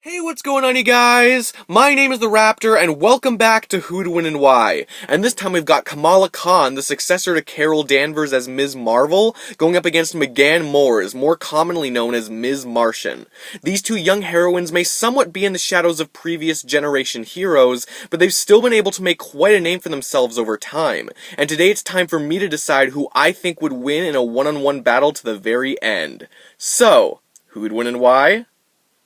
Hey, what's going on, you guys? My name is the Raptor, and welcome back to Who'd Win and Why. And this time we've got Kamala Khan, the successor to Carol Danvers as Ms. Marvel, going up against McGann Moores, more commonly known as Miss Martian. These two young heroines may somewhat be in the shadows of previous generation heroes, but they've still been able to make quite a name for themselves over time. And today it's time for me to decide who I think would win in a one-on-one battle to the very end. So, who'd win and why?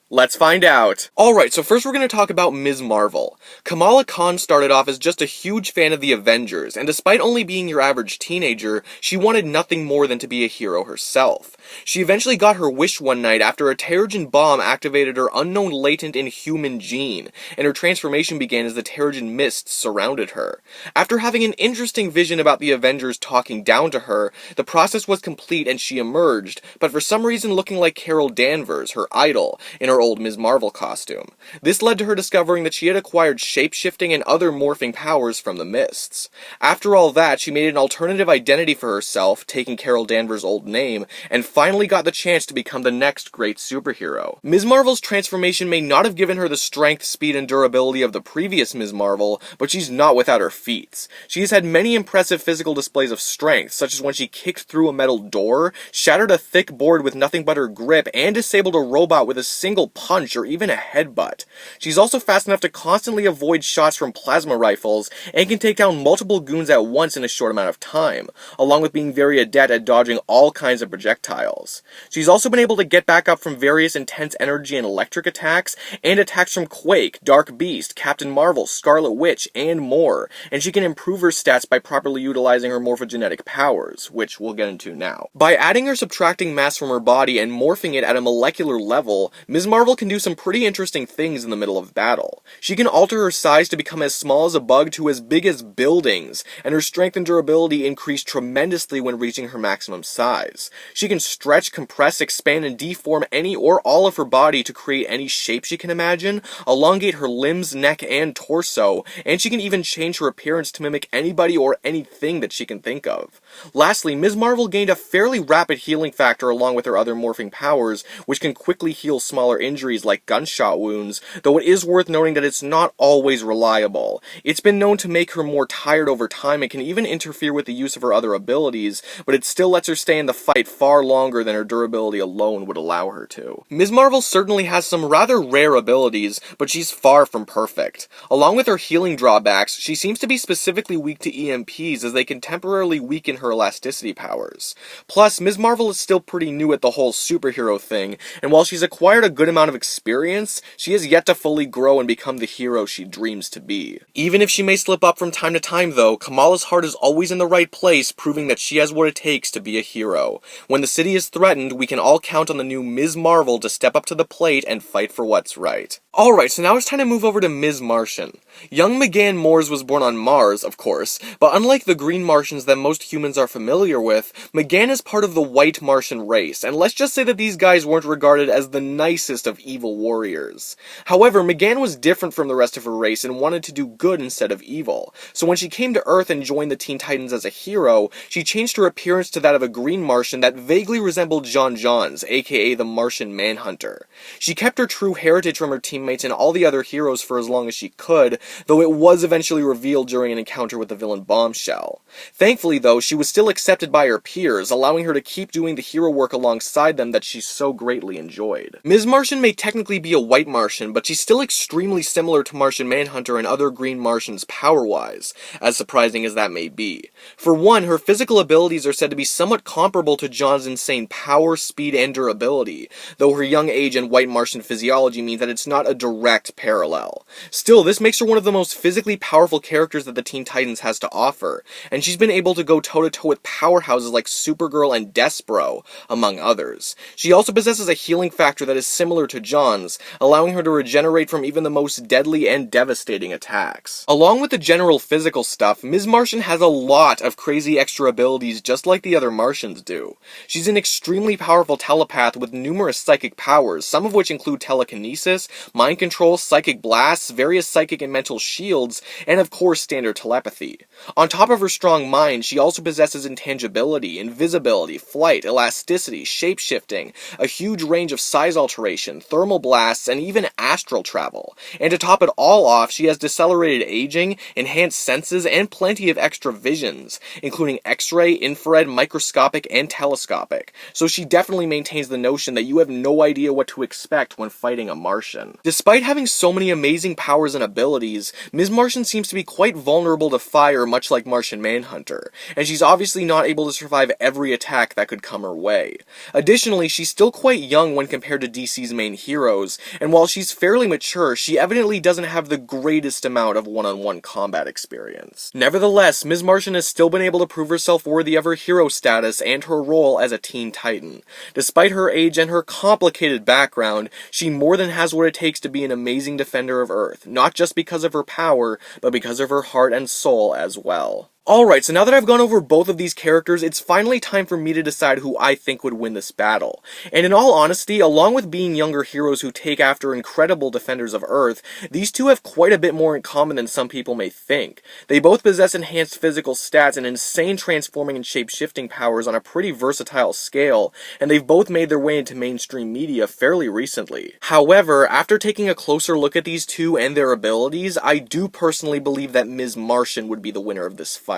Let's find out. Alright, so first we're going to talk about Ms. Marvel. Kamala Khan started off as just a huge fan of the Avengers, and despite only being your average teenager, she wanted nothing more than to be a hero herself. She eventually got her wish one night after a Terrigen bomb activated her unknown latent inhuman gene, and her transformation began as the Terrigen mists surrounded her. After having an interesting vision about the Avengers talking down to her, the process was complete and she emerged, but for some reason looking like Carol Danvers, her idol, in her old Ms. Marvel costume. This led to her discovering that she had acquired shapeshifting and other morphing powers from the mists. After all that, she made an alternative identity for herself, taking Carol Danvers' old name, and finally got the chance to become the next great superhero. Ms. Marvel's transformation may not have given her the strength, speed, and durability of the previous Ms. Marvel, but she's not without her feats. She has had many impressive physical displays of strength, such as when she kicked through a metal door, shattered a thick board with nothing but her grip, and disabled a robot with a single punch or even a headbutt. She's also fast enough to constantly avoid shots from plasma rifles, and can take down multiple goons at once in a short amount of time, along with being very adept at dodging all kinds of projectiles. She's also been able to get back up from various intense energy and electric attacks, and attacks from Quake, Dark Beast, Captain Marvel, Scarlet Witch, and more, and she can improve her stats by properly utilizing her morphogenetic powers, which we'll get into now. By adding or subtracting mass from her body and morphing it at a molecular level, Ms. Marvel can do some pretty interesting things in the middle of battle. She can alter her size to become as small as a bug to as big as buildings, and her strength and durability increase tremendously when reaching her maximum size. She can stretch, compress, expand, and deform any or all of her body to create any shape she can imagine, elongate her limbs, neck, and torso, and she can even change her appearance to mimic anybody or anything that she can think of. Lastly, Ms. Marvel gained a fairly rapid healing factor along with her other morphing powers, which can quickly heal smaller injuries like gunshot wounds, though it is worth noting that it's not always reliable. It's been known to make her more tired over time and can even interfere with the use of her other abilities, but it still lets her stay in the fight far longer than her durability alone would allow her to. Ms. Marvel certainly has some rather rare abilities, but she's far from perfect. Along with her healing drawbacks, she seems to be specifically weak to EMPs as they can temporarily weaken her elasticity powers. Plus, Ms. Marvel is still pretty new at the whole superhero thing, and while she's acquired a good amount of experience, she has yet to fully grow and become the hero she dreams to be. Even if she may slip up from time to time though, Kamala's heart is always in the right place, proving that she has what it takes to be a hero. When the city is threatened, we can all count on the new Ms. Marvel to step up to the plate and fight for what's right. Alright, so now it's time to move over to Ms. Martian. Young McGann Moores was born on Mars, of course, but unlike the green Martians that most humans are familiar with, McGann is part of the white Martian race, and let's just say that these guys weren't regarded as the nicest of evil warriors. However, McGann was different from the rest of her race and wanted to do good instead of evil, so when she came to Earth and joined the Teen Titans as a hero, she changed her appearance to that of a green Martian that vaguely resembled John Johns, aka the Martian Manhunter. She kept her true heritage from her teammates and all the other heroes for as long as she could, though it was eventually revealed during an encounter with the villain Bombshell. Thankfully though, she was still accepted by her peers, allowing her to keep doing the hero work alongside them that she so greatly enjoyed. Ms. Martian may technically be a white Martian, but she's still extremely similar to Martian Manhunter and other green Martians power-wise, as surprising as that may be. For one, her physical abilities are said to be somewhat comparable to John's insane power, speed, and durability, though her young age and white Martian physiology means that it's not a direct parallel. Still, this makes her one of the most physically powerful characters that the Teen Titans has to offer, and she's been able to go toe-to-toe with powerhouses like Supergirl and Despero, among others. She also possesses a healing factor that is similar to John's, allowing her to regenerate from even the most deadly and devastating attacks. Along with the general physical stuff, Ms. Martian has a lot of crazy extra abilities just like the other Martians do. She's an extremely powerful telepath with numerous psychic powers, some of which include telekinesis, mind control, psychic blasts, various psychic and mental shields, and of course standard telepathy. On top of her strong mind, she also possesses intangibility, invisibility, flight, elasticity, shapeshifting, a huge range of size alteration, thermal blasts, and even astral travel. And to top it all off, she has decelerated aging, enhanced senses, and plenty of extra visions, including X-ray, infrared, microscopic, and telescopic. So she definitely maintains the notion that you have no idea what to expect when fighting a Martian. Despite having so many amazing powers and abilities, Ms. Martian seems to be quite vulnerable to fire, much like Martian Manhunter, and she's obviously not able to survive every attack that could come her way. Additionally, she's still quite young when compared to DC's main heroes, and while she's fairly mature, she evidently doesn't have the greatest amount of one-on-one combat experience. Nevertheless, Ms. Martian has still been able to prove herself worthy of her hero status and her role as a Teen Titan. Despite her age and her complicated background, she more than has what it takes to be an amazing defender of Earth, not just because of her power, but because of her heart and soul as well. Alright, so now that I've gone over both of these characters, it's finally time for me to decide who I think would win this battle. And in all honesty, along with being younger heroes who take after incredible defenders of Earth, these two have quite a bit more in common than some people may think. They both possess enhanced physical stats and insane transforming and shape-shifting powers on a pretty versatile scale, and they've both made their way into mainstream media fairly recently. However, after taking a closer look at these two and their abilities, I do personally believe that Ms. Martian would be the winner of this fight.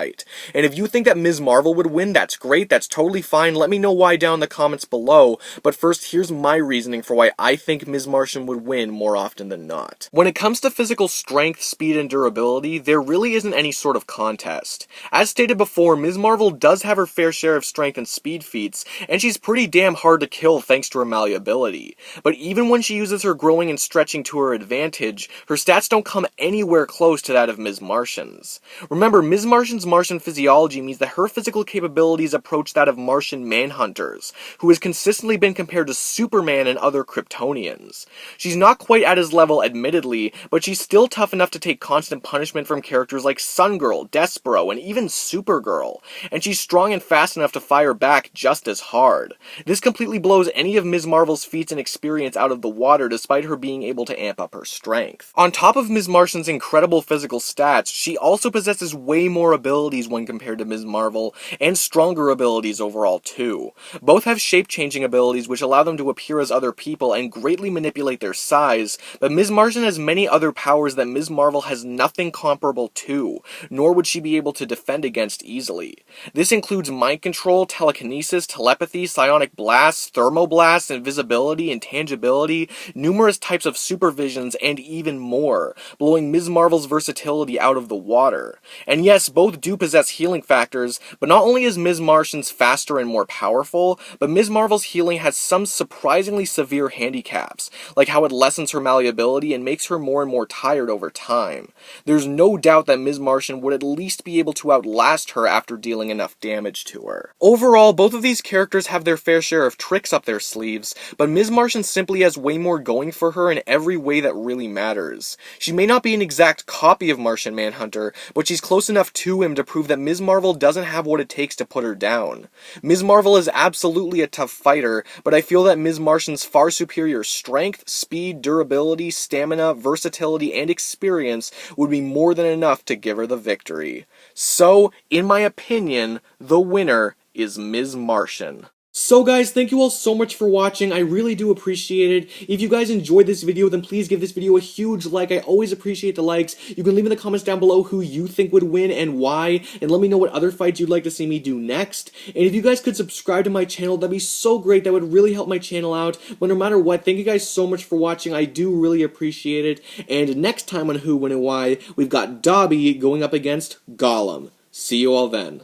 And if you think that Ms. Marvel would win, that's great, that's totally fine, let me know why down in the comments below, but first here's my reasoning for why I think Ms. Martian would win more often than not. When it comes to physical strength, speed, and durability, there really isn't any sort of contest. As stated before, Ms. Marvel does have her fair share of strength and speed feats, and she's pretty damn hard to kill thanks to her malleability. But even when she uses her growing and stretching to her advantage, her stats don't come anywhere close to that of Ms. Martian's. Remember, Ms. Martian's Martian physiology means that her physical capabilities approach that of Martian Manhunters, who has consistently been compared to Superman and other Kryptonians. She's not quite at his level admittedly, but she's still tough enough to take constant punishment from characters like Sungirl, Despero, and even Supergirl, and she's strong and fast enough to fire back just as hard. This completely blows any of Ms. Marvel's feats and experience out of the water despite her being able to amp up her strength. On top of Ms. Martian's incredible physical stats, she also possesses way more abilities when compared to Ms. Marvel, and stronger abilities overall too. Both have shape-changing abilities which allow them to appear as other people and greatly manipulate their size, but Ms. Martian has many other powers that Ms. Marvel has nothing comparable to, nor would she be able to defend against easily. This includes mind control, telekinesis, telepathy, psionic blasts, thermoblasts, invisibility, intangibility, numerous types of supervisions, and even more, blowing Ms. Marvel's versatility out of the water. And yes, both do possess healing factors, but not only is Ms. Martian's faster and more powerful, but Ms. Marvel's healing has some surprisingly severe handicaps, like how it lessens her malleability and makes her more and more tired over time. There's no doubt that Ms. Martian would at least be able to outlast her after dealing enough damage to her. Overall, both of these characters have their fair share of tricks up their sleeves, but Ms. Martian simply has way more going for her in every way that really matters. She may not be an exact copy of Martian Manhunter, but she's close enough to him to prove that Ms. Marvel doesn't have what it takes to put her down. Ms. Marvel is absolutely a tough fighter, but I feel that Ms. Martian's far superior strength, speed, durability, stamina, versatility, and experience would be more than enough to give her the victory. So, in my opinion, the winner is Ms. Martian. So guys, thank you all so much for watching. I really do appreciate it. If you guys enjoyed this video, then please give this video a huge like. I always appreciate the likes. You can leave in the comments down below who you think would win and why, and let me know what other fights you'd like to see me do next. And if you guys could subscribe to my channel, that'd be so great. That would really help my channel out. But no matter what, thank you guys so much for watching. I do really appreciate it. And next time on Who, When, and Why, we've got Dobby going up against Gollum. See you all then.